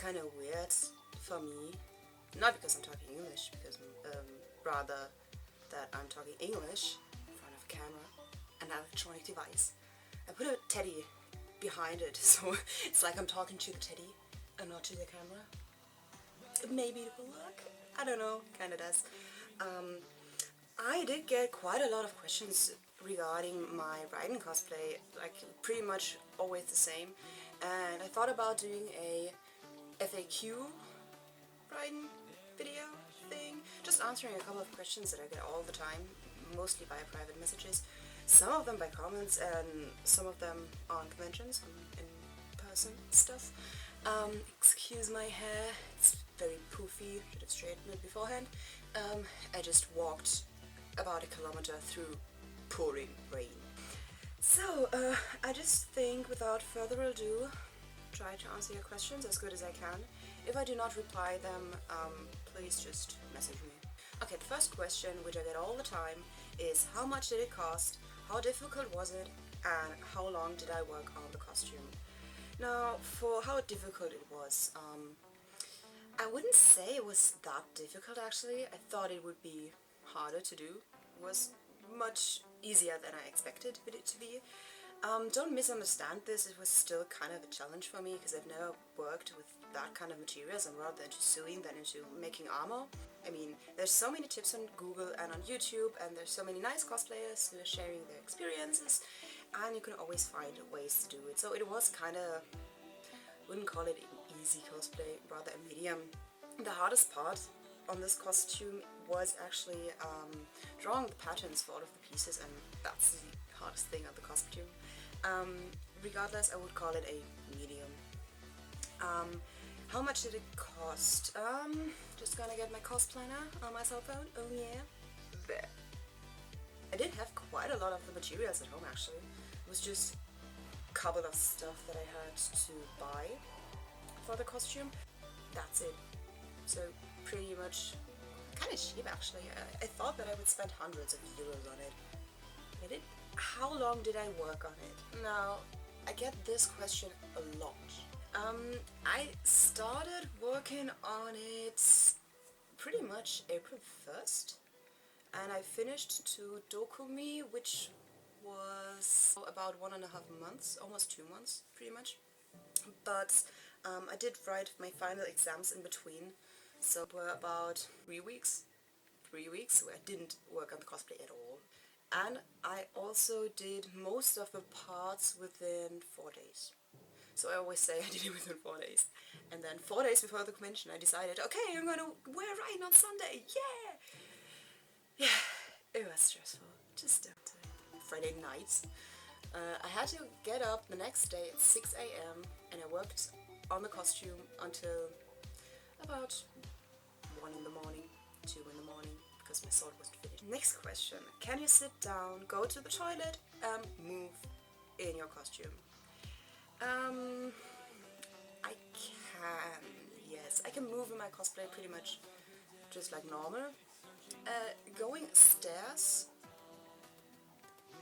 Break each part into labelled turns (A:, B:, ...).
A: kind of weird for me, not because I'm talking English, because rather that I'm talking English in front of a camera, an electronic device. I put a teddy behind it, so it's like I'm talking to the teddy and not to the camera. Maybe it will work, I don't know, kinda does. I did get quite a lot of questions regarding my Raiden cosplay, like pretty much always the same, and I thought about doing a F.A.Q. Raiden video thing, just answering a couple of questions that I get all the time, mostly via private messages, some of them by comments and some of them on conventions, in person stuff. Excuse my hair, it's very poofy, should have straightened it beforehand. I just walked about a kilometer through pouring rain. So, I just think without further ado, try to answer your questions as good as I can. If I do not reply them, please just message me. Okay, the first question, which I get all the time, is how much did it cost, how difficult was it, and how long did I work on the costume? Now, for how difficult it was, I wouldn't say it was that difficult actually. I thought it would be harder to do. It was much easier than I expected it to be. Don't misunderstand this, it was still kind of a challenge for me because I've never worked with that kind of materials. I'm rather into sewing than into making armor. I mean, there's so many tips on Google and on YouTube, and there's so many nice cosplayers who are sharing their experiences, and you can always find ways to do it. So it was kind of, wouldn't call it an easy cosplay, rather a medium. The hardest part on this costume was actually drawing the patterns for all of the pieces, and that's the hardest thing on the costume. Regardless, I would call it a medium. How much did it cost? Just gonna get my cost planner on my cell phone. Oh yeah. There. I did have quite a lot of the materials at home actually. It was just a couple of stuff that I had to buy for the costume. That's it. So pretty much kind of cheap actually. I thought that I would spend hundreds of euros on it. I did. How long did I work on it? Now, I get this question a lot. I started working on it pretty much April 1st, and I finished to Dokumi, which was about 1.5 months, almost 2 months, pretty much. But I did write my final exams in between, so it were about 3 weeks. 3 weeks where I didn't work on the cosplay at all. And I also did most of the parts within 4 days. So I always say I did it within 4 days. And then 4 days before the convention I decided, okay, I'm gonna wear Raiden on Sunday, yeah! Yeah, it was stressful, just don't do it. Friday night, I had to get up the next day at 6 AM and I worked on the costume until about 1 in the morning, 2 in the morning, because my sword wasn't finished. Next question, can you sit down, go to the toilet, and move in your costume? I can, yes. I can move in my cosplay pretty much just like normal. Going stairs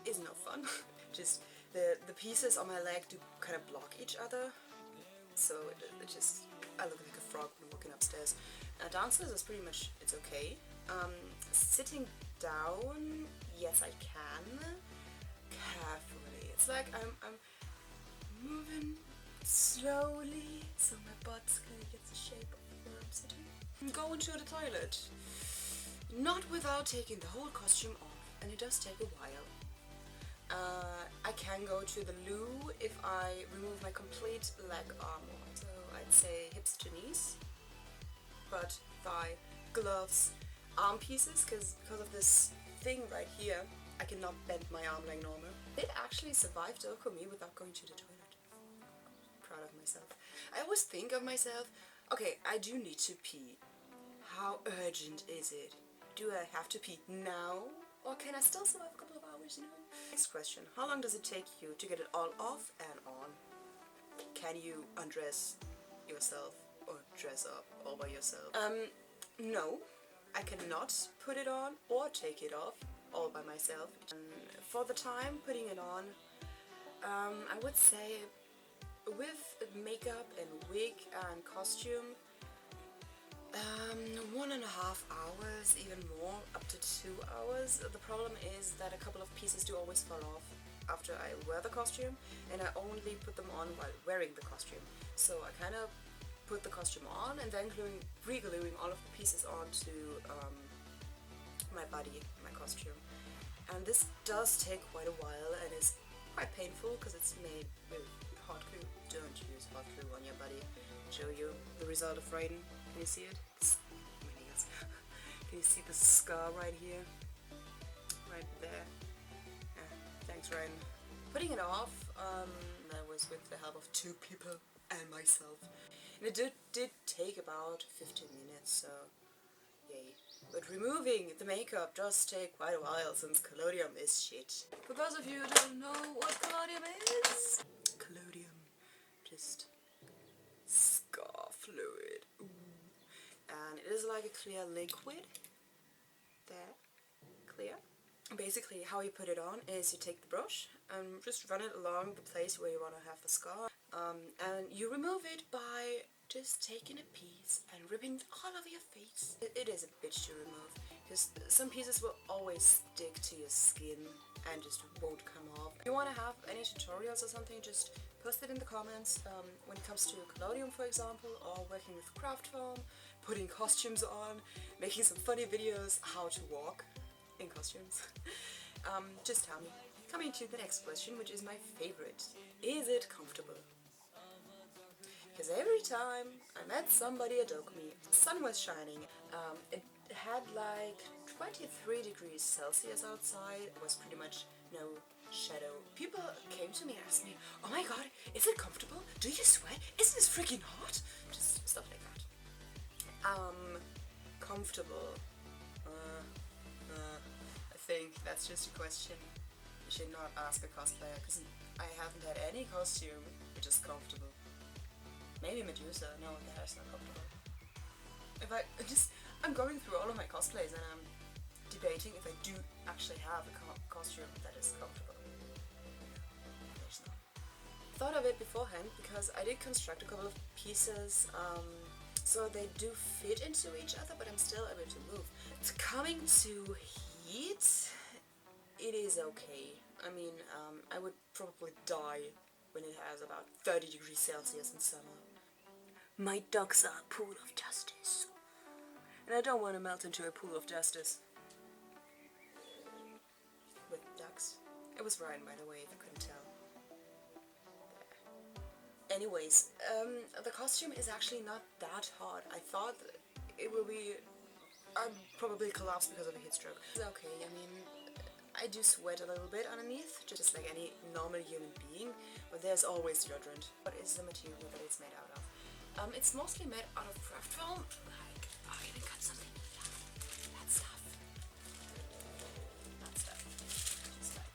A: is no fun. Just the pieces on my leg do kind of block each other, so it just, I look like a frog when walking upstairs. Downstairs is pretty much, it's okay. Sitting down, yes I can, carefully. It's like I'm moving slowly, so my butt kind of gets the shape of where I'm sitting. I'm going to the toilet, not without taking the whole costume off, and it does take a while. I can go to the loo if I remove my complete leg armor, so I'd say hips to knees, butt, thigh, gloves, arm pieces, because of this thing right here, I cannot bend my arm like normal. It actually survived Dokumi without going to the toilet. Proud of myself. I always think of myself, okay, I do need to pee. How urgent is it? Do I have to pee now? Or can I still survive a couple of hours, you know? Next question, how long does it take you to get it all off and on? Can you undress yourself or dress up all by yourself? No, I cannot put it on or take it off all by myself. For the time putting it on, I would say with makeup and wig and costume, 1.5 hours, even more, up to 2 hours. The problem is that a couple of pieces do always fall off after I wear the costume, and I only put them on while wearing the costume. So I kind of put the costume on and then re-gluing all of the pieces onto my body, my costume. And this does take quite a while and is quite painful because it's made with hot glue. Don't use hot glue on your body. Show you the result of Raiden. Can you see it? Can you see the scar right here? Right there. Yeah, thanks Raiden. Putting it off, that was with the help of 2 people and myself. And it did take about 15 minutes, so yay. But removing the makeup does take quite a while since collodium is shit. For those of you who don't know what collodium is, collodium, just scar fluid. Ooh. And it is like a clear liquid. There, clear. Basically how you put it on is you take the brush and just run it along the place where you want to have the scar, and you remove it by just taking a piece and ripping all over your face. It is a bitch to remove because some pieces will always stick to your skin and just won't come off. If you want to have any tutorials or something, just post it in the comments. When it comes to collodium, for example, or working with craft foam, putting costumes on, making some funny videos how to walk in costumes. Just tell me. Coming to the next question, which is my favorite. Is it comfortable? Because every time I met somebody at Otaku, the sun was shining. It had like 23 degrees Celsius outside. It was pretty much no shadow. People came to me and asked me, "Oh my god, is it comfortable? Do you sweat? Isn't this freaking hot?" Just stuff like that. Comfortable. I think that's just a question you should not ask a cosplayer, because I haven't had any costume which is comfortable. Maybe Medusa, no, the hair's not comfortable. I'm going through all of my cosplays and I'm debating if I do actually have a costume that is comfortable. There's none. Thought of it beforehand because I did construct a couple of pieces, so they do fit into each other, but I'm still able to move. It's coming to heat, it is okay. I mean, I would probably die when it has about 30 degrees Celsius in summer. My ducks are a pool of justice. And I don't want to melt into a pool of justice. With ducks. It was Ryan, by the way, if you couldn't tell. There. Anyways, the costume is actually not that hot. I thought it will be... I'd probably collapse because of a heat stroke. It's okay, I mean, I do sweat a little bit underneath, just like any normal human being, but there's always deodorant. What is the material that it's made out of? It's mostly made out of craft foam. Like, oh, can I cut something? Yeah, that stuff. That stuff. Just like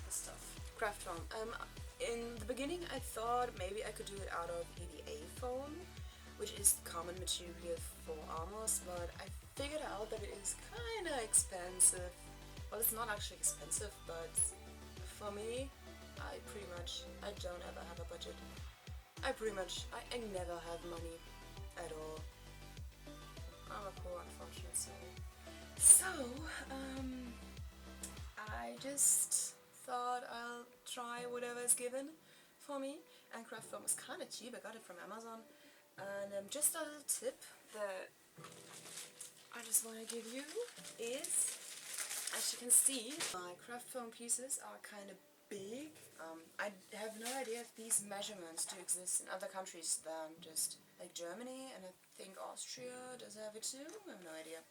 A: this stuff. Craft foam. In the beginning I thought maybe I could do it out of EVA foam, which is the common material for armors, but I figured out that it is kinda expensive. Well, it's not actually expensive, but for me, I don't ever have a budget. I never have money at all. I'm a poor unfortunate soul. So, I just thought I'll try whatever is given for me. And craft foam is kinda cheap, I got it from Amazon. And just a little tip that I just want to give you is, as you can see, my craft foam pieces are kind of big. I have no idea if these measurements do exist in other countries than just like Germany, and I think Austria does have it too. I have no idea.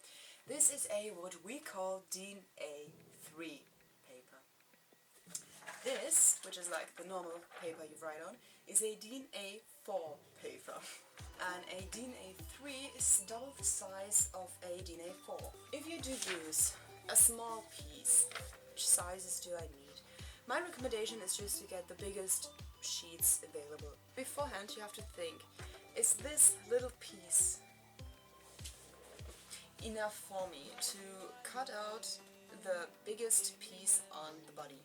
A: This is what we call DIN A3 paper. This, which is like the normal paper you write on, is a DIN A4 paper. And a DIN A3 is double the size of a DIN A4. If you do use a small piece, which sizes do I need? My recommendation is just to get the biggest sheets available. Beforehand you have to think, is this little piece enough for me to cut out the biggest piece on the body?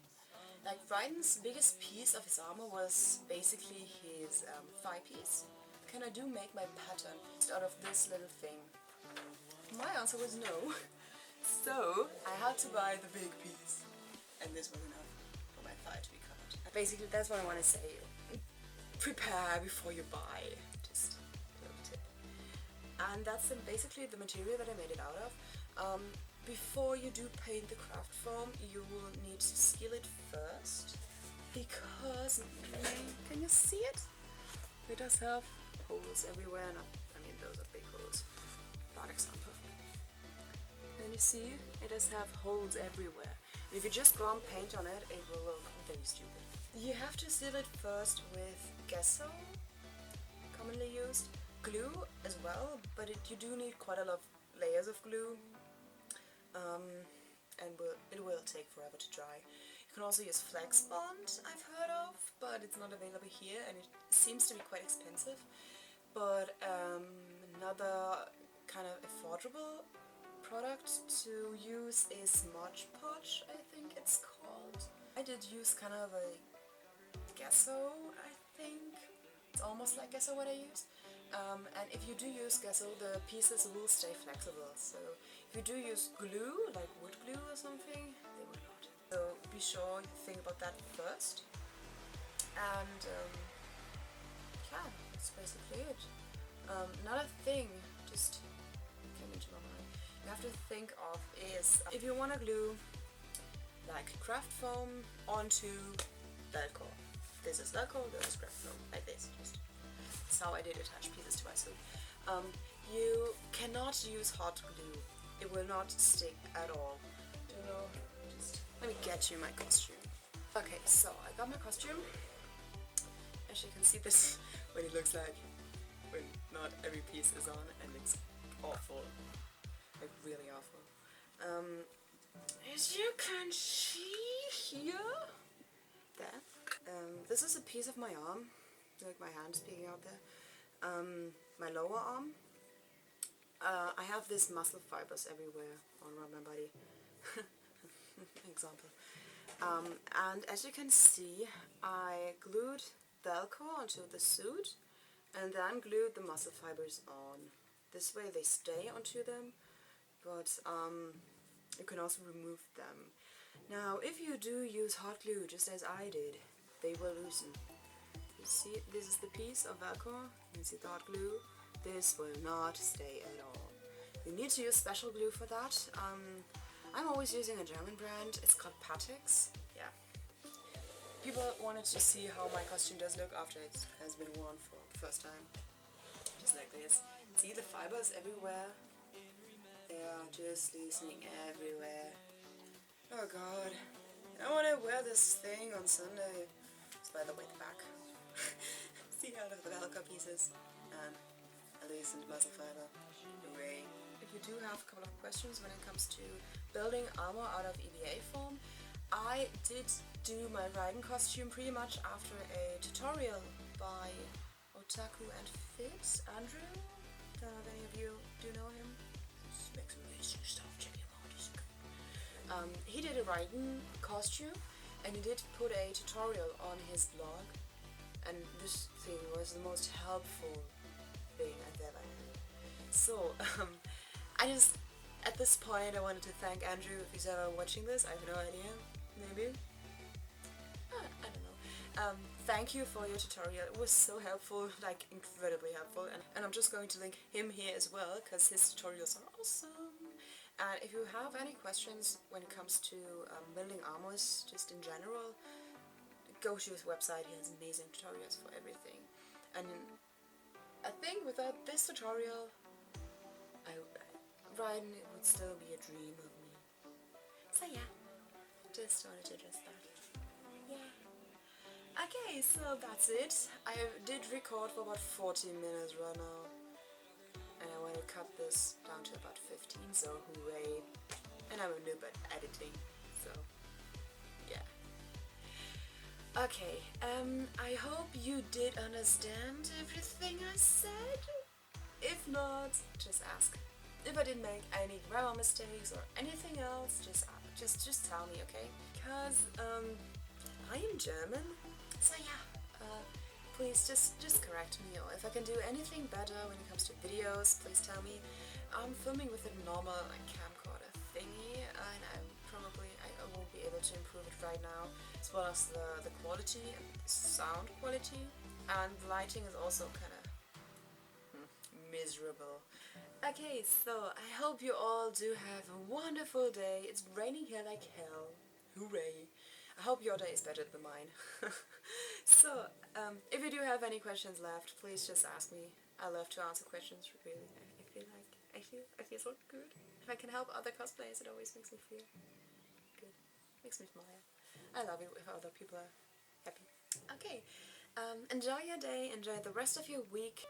A: Like, Raiden's biggest piece of his armor was basically his thigh piece. Can I do make my pattern out of this little thing? My answer was no. So I had to buy the big piece, and this was enough for my thigh to be covered. Basically, that's what I want to say. Prepare before you buy. Just a little tip. And that's basically the material that I made it out of. Before you do paint the craft foam, you will need to seal it first, because, can you see it? It does have holes everywhere. I mean, those are big holes. Bad example. And you see, it does have holes everywhere. And if you just go and paint on it, it will look very stupid. You have to seal it first with gesso, commonly used, glue as well, but you do need quite a lot of layers of glue. And it will take forever to dry. You can also use flex bond, I've heard of, but it's not available here, and it seems to be quite expensive. But another kind of affordable product to use is Mod Podge, I think it's called. I did use kind of a gesso, I think. It's almost like gesso what I use. And if you do use gesso, the pieces will stay flexible. So if you do use glue, like wood glue or something, they will not. So be sure you think about that first. And yeah, that's basically it. Another thing just came into my mind you have to think of is if you want to glue like craft foam onto Velcro. This is Velcro, this is craft foam, like this. That's how I did attach pieces to my suit. You cannot use hot glue. It will not stick at all. Just let me get you my costume. Okay, so I got my costume. As you can see, this is what it looks like when not every piece is on, and it's awful. Like really awful. As you can see here, there. This is a piece of my arm. Like my hand peeking out there. My lower arm. I have these muscle fibers everywhere all around my body. Example. And as you can see, I glued Velcro onto the suit and then glued the muscle fibers on. This way they stay onto them, but you can also remove them. Now, if you do use hot glue, just as I did, they will loosen. You see, this is the piece of Velcro. You see the hot glue. This will not stay at all. You need to use special glue for that. I'm always using a German brand. It's called Patix. Yeah. People wanted to see how my costume does look after it has been worn for the first time. Just like this. See the fibers everywhere? They are just loosening everywhere. Oh god. I want to wear this thing on Sunday. It's by the way the back. See out of the Velcro pieces and a loosened muscle fiber. Hooray. If you do have a couple of questions when it comes to building armor out of EVA foam, I did do my Raiden costume pretty much after a tutorial by Otaku and Fit, Andrew. Don't know if any of you do know him. He makes amazing stuff, check him out, he's good. He did a Raiden costume and he did put a tutorial on his blog, and this thing was the most helpful thing I've ever had. So, at this point I wanted to thank Andrew if he's ever watching this. I have no idea. Maybe? I don't know. Thank you for your tutorial. It was so helpful, like incredibly helpful. And I'm just going to link him here as well, because his tutorials are awesome. And if you have any questions when it comes to building armors, just in general, go to his website. He has amazing tutorials for everything. And I think without this tutorial, Raiden would still be a dream of me. So yeah, just wanted to address that. Yeah. Okay, so that's it. I did record for about 40 minutes right now. And I want to cut this down to about 15, so hooray. And I'm a noob at editing, so yeah. Okay, I hope you did understand everything I said. If not, just ask. If I didn't make any grammar mistakes or anything else, just tell me, okay? Because I am German. So yeah, please just correct me, or if I can do anything better when it comes to videos, please tell me. I'm filming with a normal like camcorder thingy, and I won't be able to improve it right now, as well as the quality and the sound quality, and the lighting is also kind of miserable. Okay, so I hope you all do have a wonderful day. It's raining here like hell. Hooray! I hope your day is better than mine. So, if you do have any questions left, please just ask me. I love to answer questions, really. I feel so good. If I can help other cosplayers, it always makes me feel good. Makes me smile. I love it if other people are happy. Okay, enjoy your day, enjoy the rest of your week.